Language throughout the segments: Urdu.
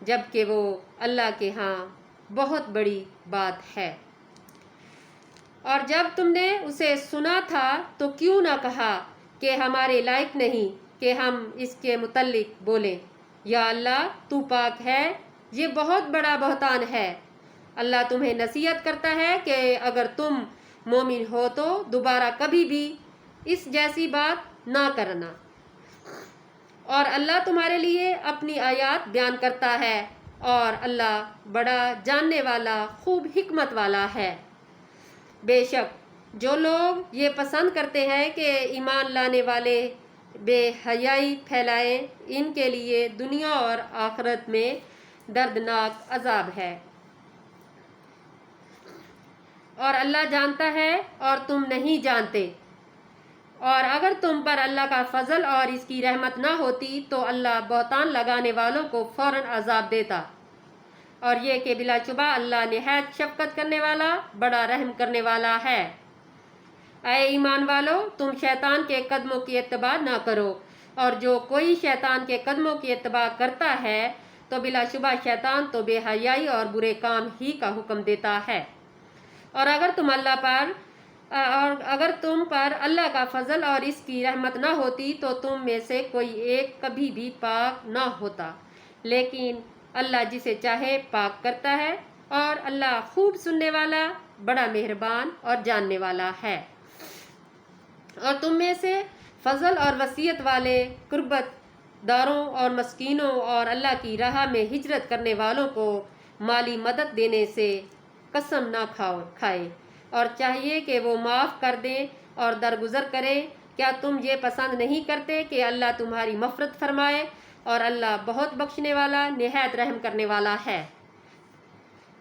جبکہ وہ اللہ کے ہاں بہت بڑی بات ہے۔ اور جب تم نے اسے سنا تھا تو کیوں نہ کہا کہ ہمارے لائق نہیں کہ ہم اس کے متعلق بولیں، یا اللہ تو پاک ہے، یہ بہت بڑا بہتان ہے۔ اللہ تمہیں نصیحت کرتا ہے کہ اگر تم مومن ہو تو دوبارہ کبھی بھی اس جیسی بات نہ کرنا، اور اللہ تمہارے لیے اپنی آیات بیان کرتا ہے، اور اللہ بڑا جاننے والا خوب حکمت والا ہے۔ بے شک جو لوگ یہ پسند کرتے ہیں کہ ایمان لانے والے بے حیائی پھیلائیں، ان کے لیے دنیا اور آخرت میں دردناک عذاب ہے۔ اور اللہ جانتا ہے اور تم نہیں جانتے، اور اگر تم پر اللہ کا فضل اور اس کی رحمت نہ ہوتی تو اللہ بہتان لگانے والوں کو فوراً عذاب دیتا، اور یہ کہ بلا شبہ اللہ نہایت شفقت کرنے والا، بڑا رحم کرنے والا ہے۔ اے ایمان والو، تم شیطان کے قدموں کی اتباع نہ کرو، اور جو کوئی شیطان کے قدموں کی اتباع کرتا ہے تو بلا شبہ شیطان تو بے حیائی اور برے کام ہی کا حکم دیتا ہے۔ اور اگر تم پر اللہ کا فضل اور اس کی رحمت نہ ہوتی تو تم میں سے کوئی ایک کبھی بھی پاک نہ ہوتا، لیکن اللہ جسے چاہے پاک کرتا ہے، اور اللہ خوب سننے والا، بڑا مہربان اور جاننے والا ہے۔ اور تم میں سے فضل اور وصیت والے، قربت داروں اور مسکینوں اور اللہ کی راہ میں ہجرت کرنے والوں کو مالی مدد دینے سے قسم نہ کھائے، اور چاہیے کہ وہ معاف کر دیں اور درگزر کریں۔ کیا تم یہ پسند نہیں کرتے کہ اللہ تمہاری مغفرت فرمائے، اور اللہ بہت بخشنے والا، نہایت رحم کرنے والا ہے۔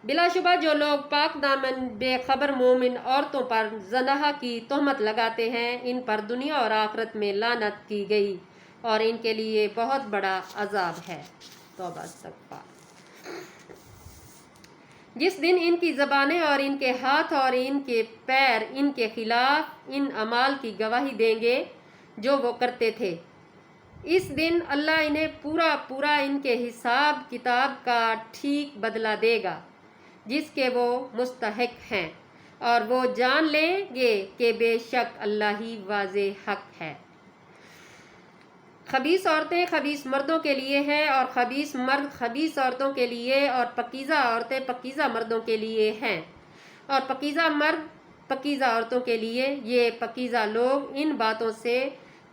بلا شبہ جو لوگ پاک دامن بے خبر مومن عورتوں پر زنا کی تہمت لگاتے ہیں، ان پر دنیا اور آخرت میں لعنت کی گئی، اور ان کے لیے بہت بڑا عذاب ہے۔ توبہ استغفار۔ جس دن ان کی زبانیں اور ان کے ہاتھ اور ان کے پیر ان کے خلاف ان اعمال کی گواہی دیں گے جو وہ کرتے تھے، اس دن اللہ انہیں پورا ان کے حساب کتاب کا ٹھیک بدلہ دے گا جس کے وہ مستحق ہیں، اور وہ جان لیں گے کہ بے شک اللہ ہی واضح حق ہے۔ خبیث عورتیں خبیث مردوں کے لیے ہیں، اور خبیث مرد خبیث عورتوں کے لیے، اور پکیزہ عورتیں پکیزہ مردوں کے لیے ہیں، اور پکیزہ مرد پکیزہ عورتوں کے لیے۔ یہ پکیزہ لوگ ان باتوں سے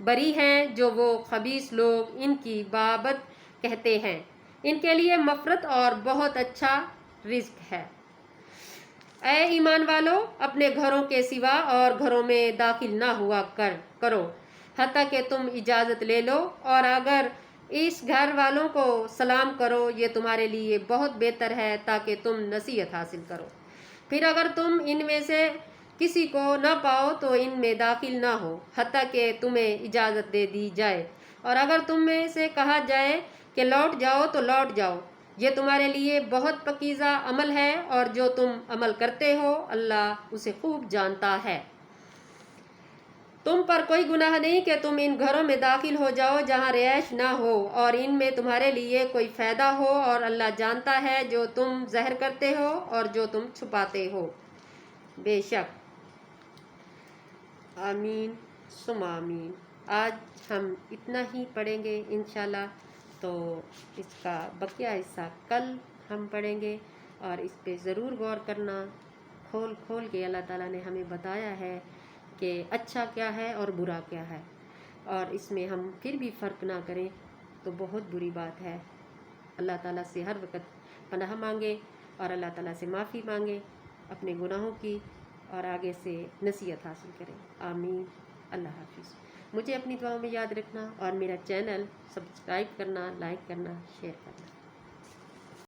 بری ہیں جو وہ خبیث لوگ ان کی بابت کہتے ہیں، ان کے لیے مغفرت اور بہت اچھا رزق ہے۔ اے ایمان والو، اپنے گھروں کے سوا اور گھروں میں داخل نہ ہوا کرو حتیٰ کہ تم اجازت لے لو، اور اگر اس گھر والوں کو سلام کرو، یہ تمہارے لیے بہت بہتر ہے تاکہ تم نصیحت حاصل کرو۔ پھر اگر تم ان میں سے کسی کو نہ پاؤ تو ان میں داخل نہ ہو حتیٰ کہ تمہیں اجازت دے دی جائے، اور اگر تم میں سے کہا جائے کہ لوٹ جاؤ تو لوٹ جاؤ، یہ تمہارے لیے بہت پکیزہ عمل ہے، اور جو تم عمل کرتے ہو اللہ اسے خوب جانتا ہے۔ تم پر کوئی گناہ نہیں کہ تم ان گھروں میں داخل ہو جاؤ جہاں رہائش نہ ہو اور ان میں تمہارے لیے کوئی فائدہ ہو، اور اللہ جانتا ہے جو تم ظاہر کرتے ہو اور جو تم چھپاتے ہو۔ بے شک۔ آمین ثم آمین۔ آج ہم اتنا ہی پڑھیں گے انشاءاللہ، تو اس کا بقیہ حصہ کل ہم پڑھیں گے، اور اس پہ ضرور غور کرنا۔ کھول کے اللہ تعالیٰ نے ہمیں بتایا ہے کہ اچھا کیا ہے اور برا کیا ہے، اور اس میں ہم پھر بھی فرق نہ کریں تو بہت بری بات ہے۔ اللہ تعالیٰ سے ہر وقت پناہ مانگے، اور اللہ تعالیٰ سے معافی مانگے اپنے گناہوں کی، اور آگے سے نصیحت حاصل کریں۔ آمین۔ اللہ حافظ۔ مجھے اپنی دعاؤں میں یاد رکھنا، اور میرا چینل سبسکرائب کرنا، لائک کرنا، شیئر کرنا۔